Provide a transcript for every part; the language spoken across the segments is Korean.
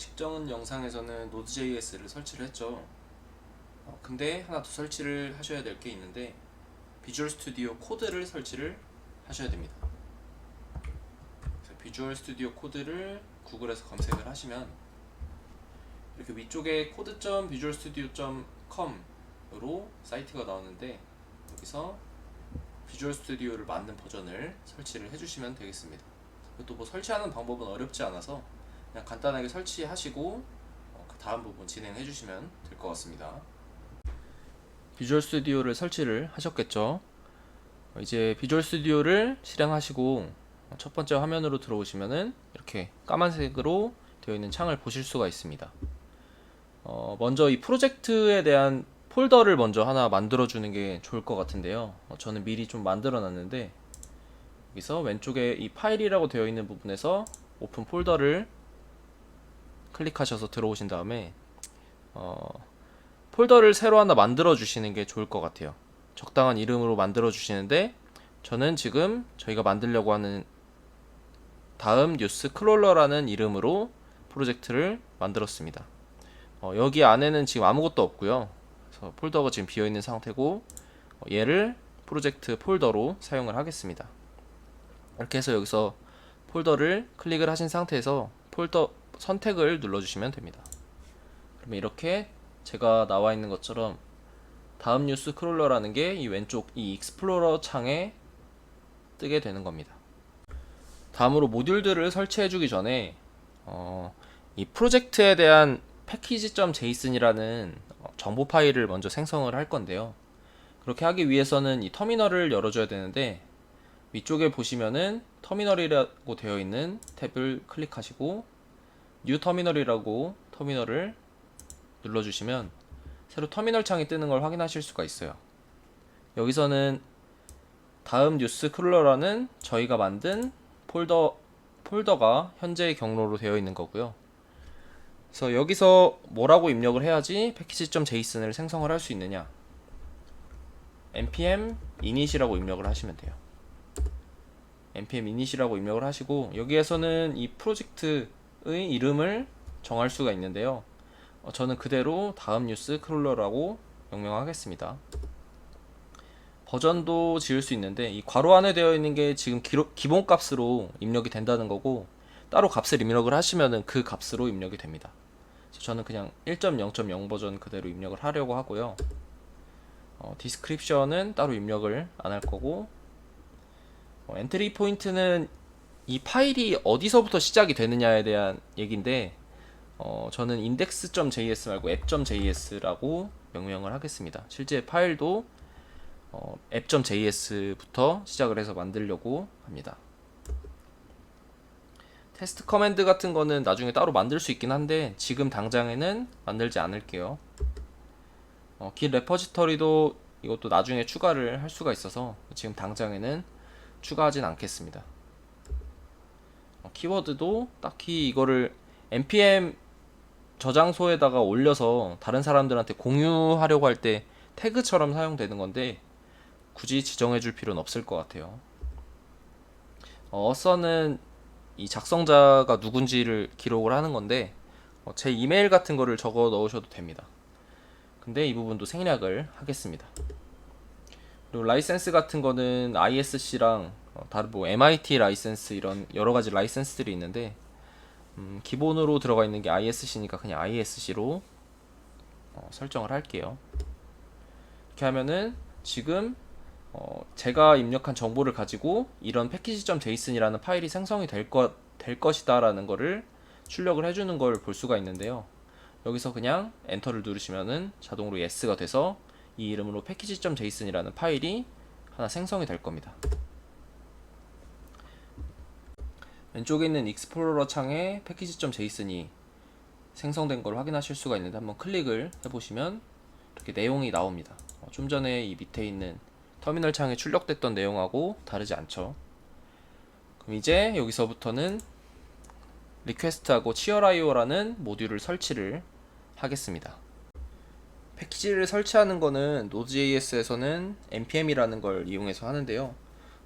직전 영상에서는 Node.js를 설치를 했죠. 근데 하나 더 설치를 하셔야 될 게 있는데 비주얼 스튜디오 코드를 설치를 하셔야 됩니다. 비주얼 스튜디오 코드를 구글에서 검색을 하시면 이렇게 위쪽에 code.visualstudio.com으로 사이트가 나오는데 여기서 비주얼 스튜디오를 만든 버전을 설치를 해주시면 되겠습니다. 또 뭐 설치하는 방법은 어렵지 않아서 그냥 간단하게 설치하시고 그 다음 부분 진행해 주시면 될 것 같습니다. 비주얼 스튜디오를 설치를 하셨겠죠. 이제 비주얼 스튜디오를 실행하시고 첫 번째 화면으로 들어오시면은 이렇게 까만색으로 되어 있는 창을 보실 수가 있습니다. 먼저 이 프로젝트에 대한 폴더를 먼저 하나 만들어 주는 게 좋을 것 같은데요. 저는 미리 좀 만들어 놨는데 여기서 왼쪽에 이 파일이라고 되어 있는 부분에서 오픈 폴더를 클릭하셔서 들어오신 다음에 폴더를 새로 하나 만들어 주시는 게 좋을 것 같아요. 적당한 이름으로 만들어 주시는데 저는 지금 저희가 만들려고 하는 다음 뉴스 크롤러라는 이름으로 프로젝트를 만들었습니다. 여기 안에는 지금 아무것도 없고요. 그래서 폴더가 지금 비어 있는 상태고 얘를 프로젝트 폴더로 사용을 하겠습니다. 이렇게 해서 여기서 폴더를 클릭을 하신 상태에서 폴더 선택을 눌러주시면 됩니다. 그러면 이렇게 제가 나와 있는 것처럼 다음 뉴스 크롤러라는 게 이 왼쪽 이 익스플로러 창에 뜨게 되는 겁니다. 다음으로 모듈들을 설치해 주기 전에 이 프로젝트에 대한 package.json이라는 정보 파일을 먼저 생성을 할 건데요. 그렇게 하기 위해서는 이 터미널을 열어줘야 되는데 위쪽에 보시면은 터미널이라고 되어 있는 탭을 클릭하시고 뉴 터미널이라고 터미널을 눌러주시면 새로 터미널 창이 뜨는 걸 확인하실 수가 있어요. 여기서는 다음 뉴스 크롤러라는 저희가 만든 폴더가 현재의 경로로 되어 있는 거고요. 그래서 여기서 뭐라고 입력을 해야지 package.json을 생성을 할 수 있느냐, npm init이라고 입력을 하시면 돼요. npm init이라고 입력을 하시고 여기에서는 이 프로젝트의 이름을 정할 수가 있는데요. 저는 그대로 다음 뉴스 크롤러라고 명명하겠습니다. 버전도 지을 수 있는데 이 괄호 안에 되어 있는 게 지금 기본 값으로 입력이 된다는 거고 따로 값을 입력을 하시면은 그 값으로 입력이 됩니다. 저는 그냥 1.0.0 버전 그대로 입력을 하려고 하고요. 디스크립션은 따로 입력을 안 할 거고 엔트리 포인트는 이 파일이 어디서부터 시작이 되느냐에 대한 얘기인데 저는 index.js 말고 app.js라고 명명을 하겠습니다. 실제 파일도 app.js부터 시작을 해서 만들려고 합니다. 테스트 커맨드 같은 거는 나중에 따로 만들 수 있긴 한데 지금 당장에는 만들지 않을게요. 길 레퍼지터리도 이것도 나중에 추가를 할 수가 있어서 지금 당장에는 추가하진 않겠습니다. 키워드도 딱히 이거를 npm 저장소에다가 올려서 다른 사람들한테 공유하려고 할 때 태그처럼 사용되는 건데 굳이 지정해 줄 필요는 없을 것 같아요. 어서는 이 작성자가 누군지를 기록을 하는 건데 제 이메일 같은 거를 적어 넣으셔도 됩니다. 근데 이 부분도 생략을 하겠습니다. 그리고 라이센스 같은 거는 ISC랑 다른 뭐 MIT 라이센스 이런 여러 가지 라이센스들이 있는데 기본으로 들어가 있는 게 ISC니까 그냥 ISC로 설정을 할게요. 이렇게 하면은 지금 제가 입력한 정보를 가지고 이런 package.json이라는 파일이 생성이 될 것이다 라는 거를 출력을 해주는 걸 볼 수가 있는데요. 여기서 그냥 엔터를 누르시면은 자동으로 yes가 돼서 이 이름으로 package.json이라는 파일이 하나 생성이 될 겁니다. 왼쪽에 있는 익스플로러 창에 package.json이 생성된 걸 확인하실 수가 있는데 한번 클릭을 해보시면 이렇게 내용이 나옵니다. 좀 전에 이 밑에 있는 터미널 창에 출력됐던 내용하고 다르지 않죠. 그럼 이제 여기서부터는 리퀘스트하고 cheer.io라는 모듈을 설치를 하겠습니다. 패키지를 설치하는 거는 Node.js에서는 npm이라는 걸 이용해서 하는데요.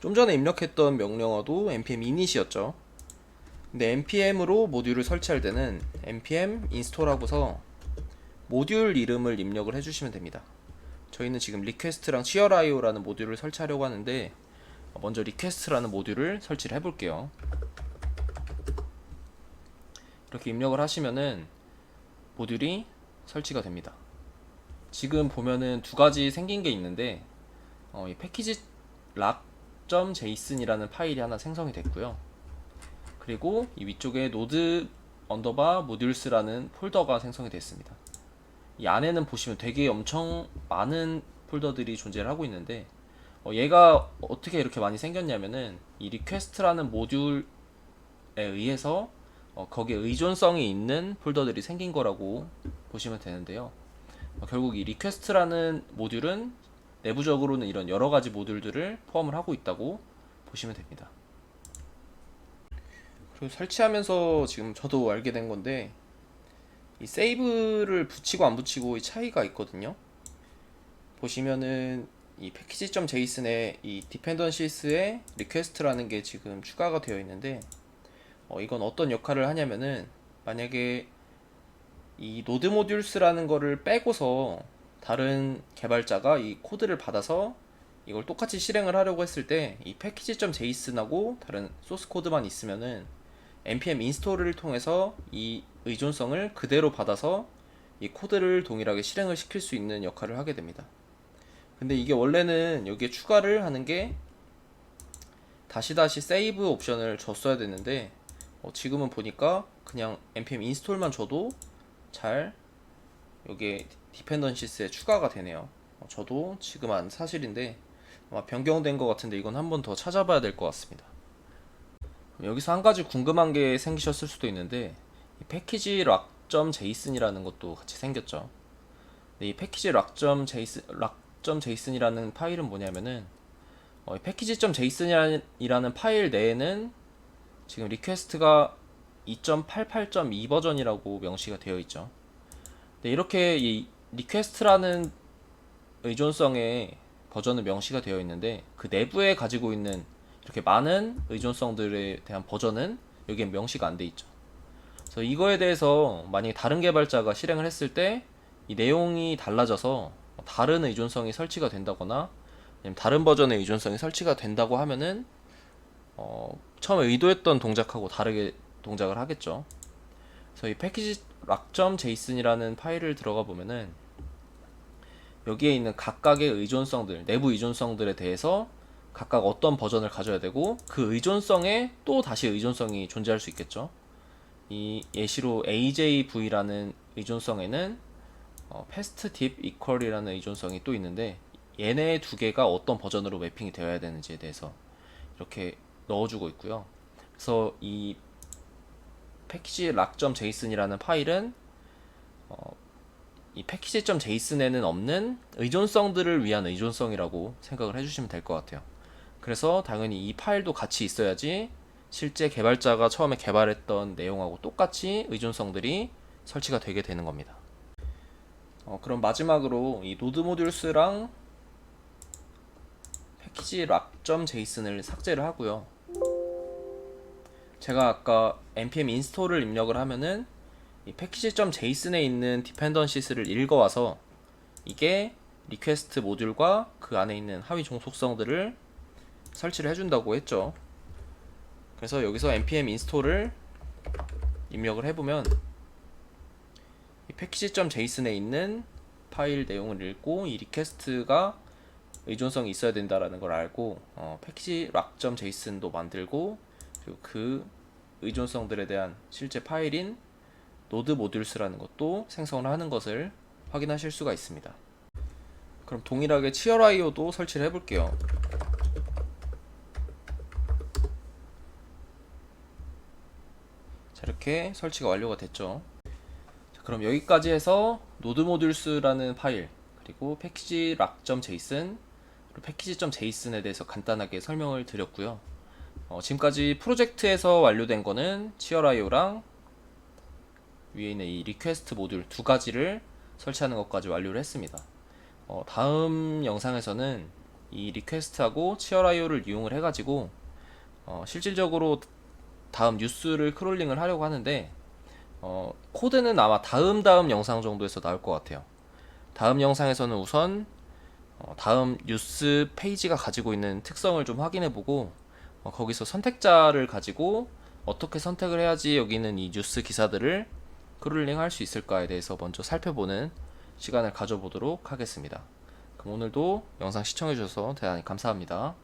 좀 전에 입력했던 명령어도 npm init이었죠. 근데 npm으로 모듈을 설치할 때는 npm install 하고서 모듈 이름을 입력을 해주시면 됩니다. 저희는 지금 리퀘스트랑 cheer.io라는 모듈을 설치하려고 하는데 먼저 리퀘스트라는 모듈을 설치를 해볼게요. 이렇게 입력을 하시면은 모듈이 설치가 됩니다. 지금 보면은 두 가지 생긴 게 있는데 이 패키지 락.json이라는 파일이 하나 생성이 됐고요. 그리고 이 위쪽에 node underbar modules.라는 폴더가 생성이 됐습니다. 이 안에는 보시면 되게 엄청 많은 폴더들이 존재를 하고 있는데 얘가 어떻게 이렇게 많이 생겼냐면은 이 리퀘스트라는 모듈에 의해서 거기에 의존성이 있는 폴더들이 생긴 거라고 보시면 되는데요. 결국 이 리퀘스트라는 모듈은 내부적으로는 이런 여러 가지 모듈들을 포함을 하고 있다고 보시면 됩니다. 그리고 설치하면서 지금 저도 알게 된 건데 이 세이브를 붙이고 안 붙이고 이 차이가 있거든요. 보시면은 이 package.json에 이 dependencies에 request라는 게 지금 추가가 되어 있는데 이건 어떤 역할을 하냐면은 만약에 이 node modules라는 거를 빼고서 다른 개발자가 이 코드를 받아서 이걸 똑같이 실행을 하려고 했을 때 이 package.json하고 다른 소스 코드만 있으면은 npm install을 통해서 이 의존성을 그대로 받아서 이 코드를 동일하게 실행을 시킬 수 있는 역할을 하게 됩니다. 근데 이게 원래는 여기에 추가를 하는 게 다시 세이브 옵션을 줬어야 됐는데 지금은 보니까 그냥 npm 인스톨만 줘도 잘 여기에 디펜던시스에 추가가 되네요. 저도 지금 한 사실인데 아마 변경된 것 같은데 이건 한 번 더 찾아봐야 될 것 같습니다. 여기서 한 가지 궁금한 게 생기셨을 수도 있는데 이 패키지 락.json이라는 것도 같이 생겼죠. 이 패키지 락.json이라는 파일은 뭐냐면은 package.json이라는 파일 내에는 지금 리퀘스트가 2.88.2 버전이라고 명시가 되어 있죠. 이렇게 이 리퀘스트라는 의존성의 버전은 명시가 되어 있는데 그 내부에 가지고 있는 이렇게 많은 의존성들에 대한 버전은 여기에 명시가 안 돼 있죠. 그래서 이거에 대해서 만약에 다른 개발자가 실행을 했을 때 이 내용이 달라져서 다른 의존성이 설치가 된다거나 아니면 다른 버전의 의존성이 설치가 된다고 하면은 처음에 의도했던 동작하고 다르게 동작을 하겠죠. 그래서 이 패키지 락.json이라는 파일을 들어가 보면은 여기에 있는 각각의 의존성들, 내부 의존성들에 대해서 각각 어떤 버전을 가져야 되고 그 의존성에 또 다시 의존성이 존재할 수 있겠죠. 이 예시로 AJV라는 의존성에는 패스트 딥 이퀄이라는 의존성이 또 있는데 얘네 두 개가 어떤 버전으로 매핑이 되어야 되는지에 대해서 이렇게 넣어주고 있고요. 그래서 이 패키지 락.json이라는 파일은 이 패키지.json에는 없는 의존성들을 위한 의존성이라고 생각을 해주시면 될 것 같아요. 그래서 당연히 이 파일도 같이 있어야지 실제 개발자가 처음에 개발했던 내용하고 똑같이 의존성들이 설치가 되게 되는 겁니다. 그럼 마지막으로 이 노드 모듈스랑 패키지 락.json을 삭제를 하고요. 제가 아까 npm 인스톨을 입력을 하면은 이 package.json에 있는 dependencies를 읽어와서 이게 리퀘스트 모듈과 그 안에 있는 하위 종속성들을 설치를 해준다고 했죠. 그래서 여기서 npm 인스톨을 입력을 해보면 이 package.json에 있는 파일 내용을 읽고 이 리퀘스트가 의존성이 있어야 된다라는 걸 알고 패키지 락.json도 만들고 그리고 그 의존성들에 대한 실제 파일인 node modules.라는 것도 생성을 하는 것을 확인하실 수가 있습니다. 그럼 동일하게 cheer.io도 설치를 해볼게요. 자, 이렇게 설치가 완료가 됐죠. 자, 그럼 여기까지 해서 node modules.라는 파일 그리고 패키지 락.json 그리고 패키지.json에 대해서 간단하게 설명을 드렸고요. 지금까지 프로젝트에서 완료된 거는 cheer.io랑 위에 있는 이 리퀘스트 모듈 두 가지를 설치하는 것까지 완료를 했습니다. 다음 영상에서는 이 리퀘스트하고 cheer.io를 이용을 해가지고 실질적으로 다음 뉴스를 크롤링을 하려고 하는데 코드는 아마 다음 영상 정도에서 나올 것 같아요. 다음 영상에서는 우선 다음 뉴스 페이지가 가지고 있는 특성을 좀 확인해보고 거기서 선택자를 가지고 어떻게 선택을 해야지 여기 있는 이 뉴스 기사들을 크롤링 할 수 있을까에 대해서 먼저 살펴보는 시간을 가져보도록 하겠습니다. 그럼 오늘도 영상 시청해주셔서 대단히 감사합니다.